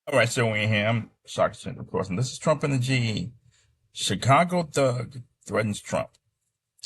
All right, so we're here. I'm Shock Center, of course, and this is Trump and the GE. Chicago thug threatens Trump.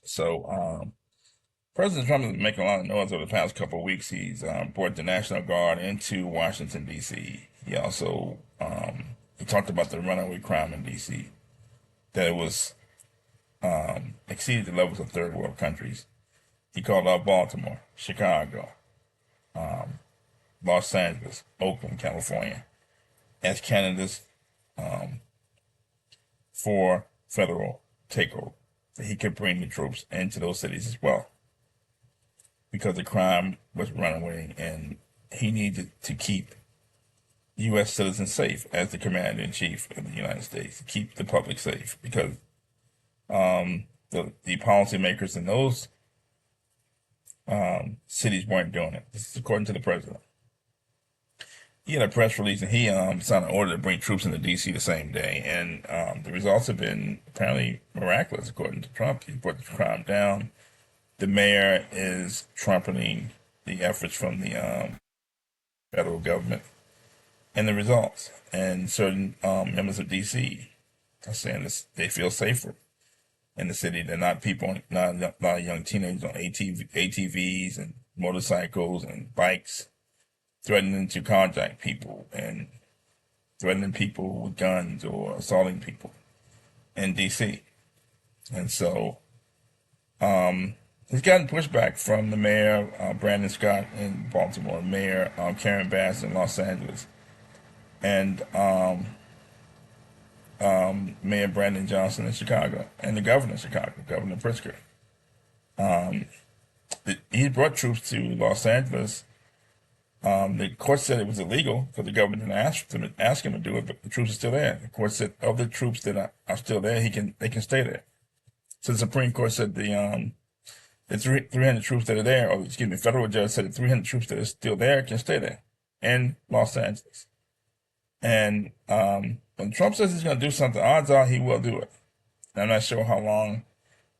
So, President Trump has been making a lot of noise over the past couple of weeks. He's brought the National Guard into Washington, D.C. He also he talked about the runaway crime in D.C. that it was exceeded the levels of third world countries. He called out Baltimore, Chicago, Los Angeles, Oakland, California as candidates for federal takeover. That he could bring the troops into those cities as well because the crime was runaway and he needed to keep U.S. citizens safe as the commander in chief of the United States, to keep the public safe because the policymakers in those cities weren't doing it. This is according to the president. He had a press release and he signed an order to bring troops into D.C. the same day. And the results have been apparently miraculous, according to Trump. He brought the crime down. The mayor is trumpeting the efforts from the federal government and the results. And certain members of D.C. are saying this, they feel safer in the city. They're not people, not a lot of young teenagers on ATVs and motorcycles and bikes threatening to contact people and threatening people with guns or assaulting people in D.C. And so he's gotten pushback from the mayor, Brandon Scott in Baltimore, Mayor Karen Bass in Los Angeles, and Mayor Brandon Johnson in Chicago, and the governor of Chicago, Governor Pritzker. He brought troops to Los Angeles. The court said it was illegal because the government didn't ask him to do it, but the troops are still there. The court said of the troops that are still there, they can stay there. So the Supreme Court said the 300 troops that are there, or excuse me, federal judge said the 300 troops that are still there can stay there in Los Angeles. And when Trump says he's going to do something, odds are he will do it. And I'm not sure how long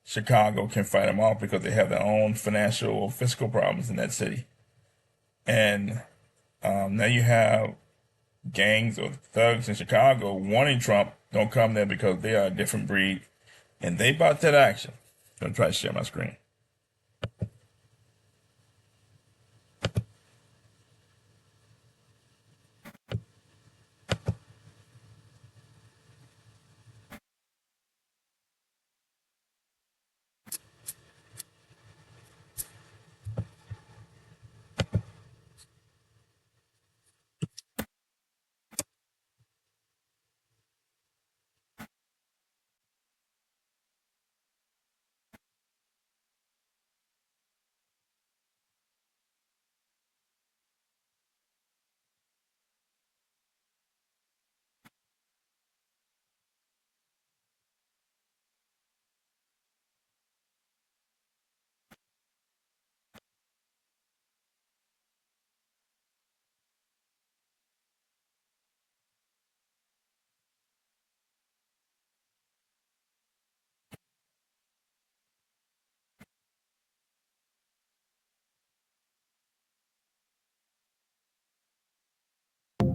Chicago can fight him off because they have their own financial or fiscal problems in that city. And now you have gangs or thugs in Chicago warning Trump, don't come there because they are a different breed. And they about that action. I'm going to try to share my screen.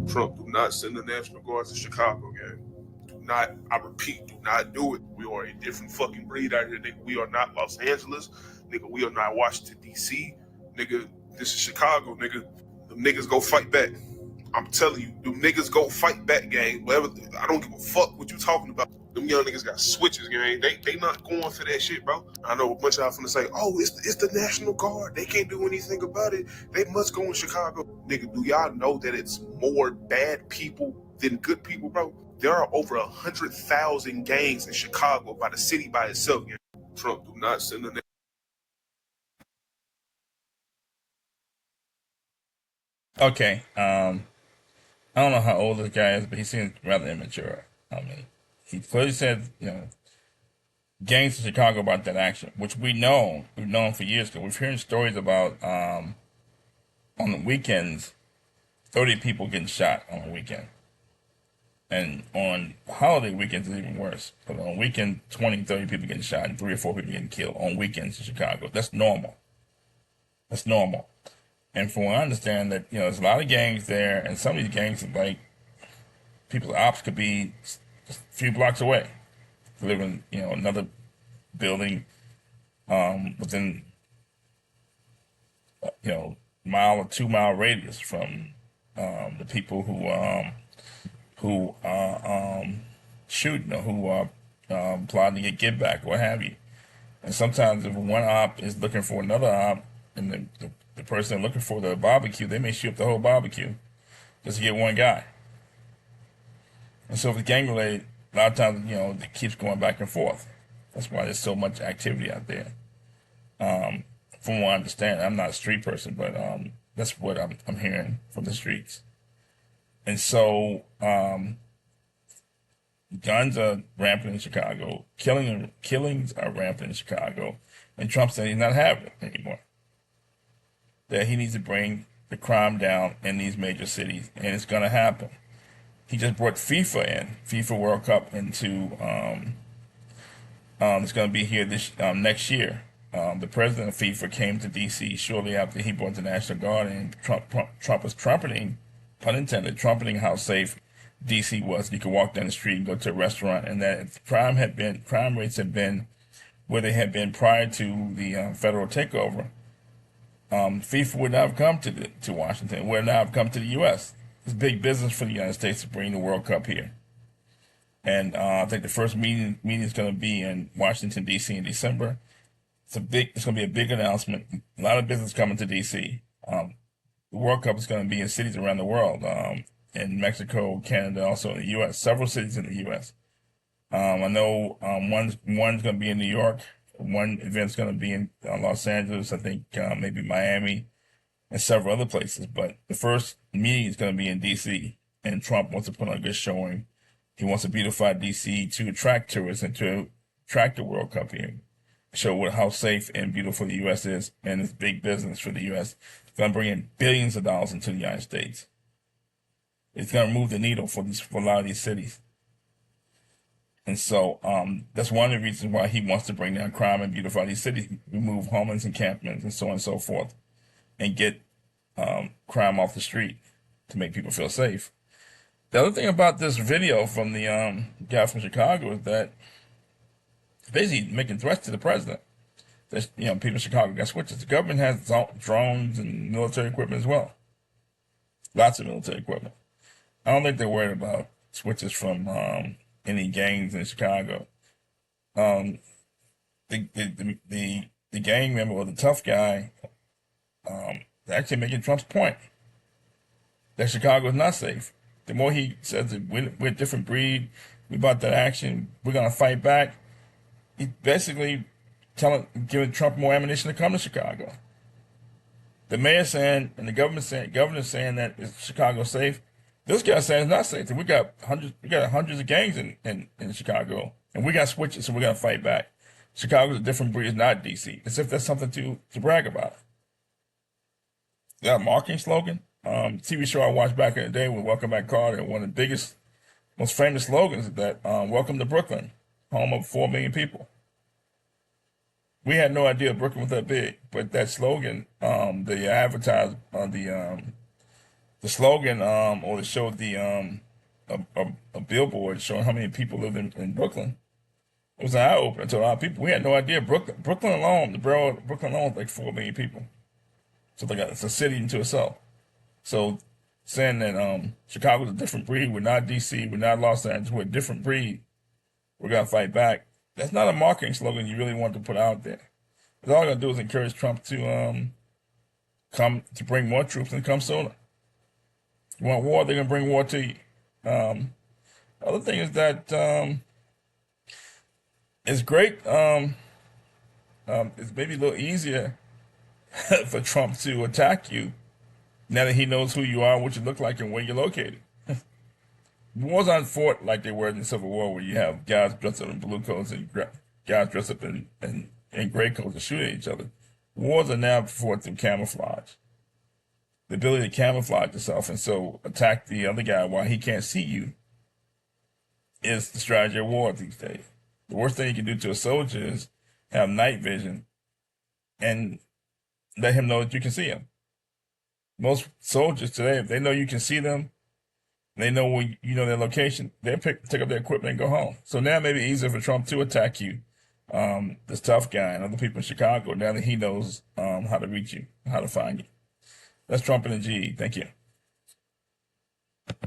Trump, do not send the National Guard to Chicago, gang. Do not, I repeat, do not do it. We are a different fucking breed out here, nigga. We are not Los Angeles, nigga. We are not Washington, D.C., nigga. This is Chicago, nigga. Them niggas go fight back. I'm telling you, them niggas go fight back, gang. Whatever, I don't give a fuck what you talking about. Them young niggas got switches, gang. They not going for that shit, bro. I know a bunch of y'all finna say, oh, it's the National Guard. They can't do anything about it. They must go in Chicago. Nigga, do y'all know that it's more bad people than good people, bro? There are over 100,000 gangs in Chicago by the city by itself, gang. Trump, do not send the Okay. I don't know how old this guy is, but he seems rather immature. I mean, he clearly said, gangs in Chicago about that action, which we've known for years because we've heard stories about on the weekends, 30 people getting shot on a weekend. And on holiday weekends, it's even worse. But on weekend, 20, 30 people getting shot and 3 or 4 people getting killed on weekends in Chicago. That's normal. That's normal. And from what I understand, that there's a lot of gangs there, and some of these gangs are like people's ops could be a few blocks away, living, another building within, mile or 2 mile radius from the people who are shooting or who are plotting to get back, what have you. And sometimes if one op is looking for another op, and the person they're looking for the barbecue, they may shoot up the whole barbecue just to get one guy. And so if it's gang related, a lot of times, it keeps going back and forth. That's why there's so much activity out there. From what I understand, I'm not a street person, but that's what I'm hearing from the streets. And so guns are rampant in Chicago. Killings are rampant in Chicago. And Trump said he's not having it anymore. That he needs to bring the crime down in these major cities, and it's going to happen. He just brought FIFA World Cup into. It's going to be here this next year. The president of FIFA came to D.C. shortly after he brought the National Guard, and Trump was trumpeting, pun intended, trumpeting how safe D.C. was. You could walk down the street and go to a restaurant, and that crime rates had been where they had been prior to the federal takeover. FIFA would not have come to Washington, would not have come to the U.S. It's big business for the United States to bring the World Cup here. And I think the first meeting is going to be in Washington, D.C. in December. It's going to be a big announcement. A lot of business coming to D.C. The World Cup is going to be in cities around the world, in Mexico, Canada, also in the U.S., several cities in the U.S. I know one's going to be in New York. One event's going to be in Los Angeles, I think maybe Miami, and several other places. But the first meeting is going to be in D.C., and Trump wants to put on a good showing. He wants to beautify D.C. to attract tourists and to attract the World Cup here, show how safe and beautiful the U.S. is, and it's big business for the U.S. It's going to bring in billions of dollars into the United States. It's going to move the needle for a lot of these cities. And so that's one of the reasons why he wants to bring down crime and beautify these cities, remove homeless encampments and so on and so forth, and get crime off the street to make people feel safe. The other thing about this video from the guy from Chicago is that it's basically making threats to the president. That, people in Chicago got switches. The government has drones and military equipment as well. Lots of military equipment. I don't think they're worried about switches from any gangs in Chicago. The gang member or the tough guy actually making Trump's point that Chicago is not safe. The more he says that we're a different breed, we about that action, we're gonna fight back. He's basically giving Trump more ammunition to come to Chicago. The mayor saying and the governor saying that Chicago's safe. This guy saying it's not safe. We got hundreds of gangs in Chicago, and we got switches, so we're gonna fight back. Chicago's a different breed, it's not DC. As if that's something to brag about. That marketing slogan. TV show I watched back in the day with Welcome Back Carter, one of the biggest, most famous slogans is that welcome to Brooklyn, home of 4 million people. We had no idea Brooklyn was that big, but that slogan, they advertised on the slogan, or they showed a billboard showing how many people lived in Brooklyn. It was an eye opener to a lot of people. We had no idea Brooklyn alone, the borough of Brooklyn alone, is like 4 million people. So it's a city into itself. So saying that Chicago's a different breed, we're not DC, we're not Los Angeles, we're a different breed, we're gonna fight back. That's not a marketing slogan you really want to put out there. It's all gonna do is encourage Trump to bring more troops and come sooner. You want war, they're gonna bring war to you. Other thing is that it's great. It's maybe a little easier for Trump to attack you now that he knows who you are, what you look like, and where you're located. Wars aren't fought like they were in the Civil War, where you have guys dressed up in blue coats and guys dressed up in gray coats and shooting at each other. Wars are now fought through camouflage. The ability to camouflage yourself and so attack the other guy while he can't see you is the strategy of war these days. The worst thing you can do to a soldier is have night vision and let him know that you can see him. Most soldiers today, if they know you can see them, They know when you know their location. They take up their equipment and go home. So now maybe easier for Trump to attack you, this tough guy and other people in Chicago. Now that he knows how to reach you, how to find you. That's Trump and the GE. Thank you.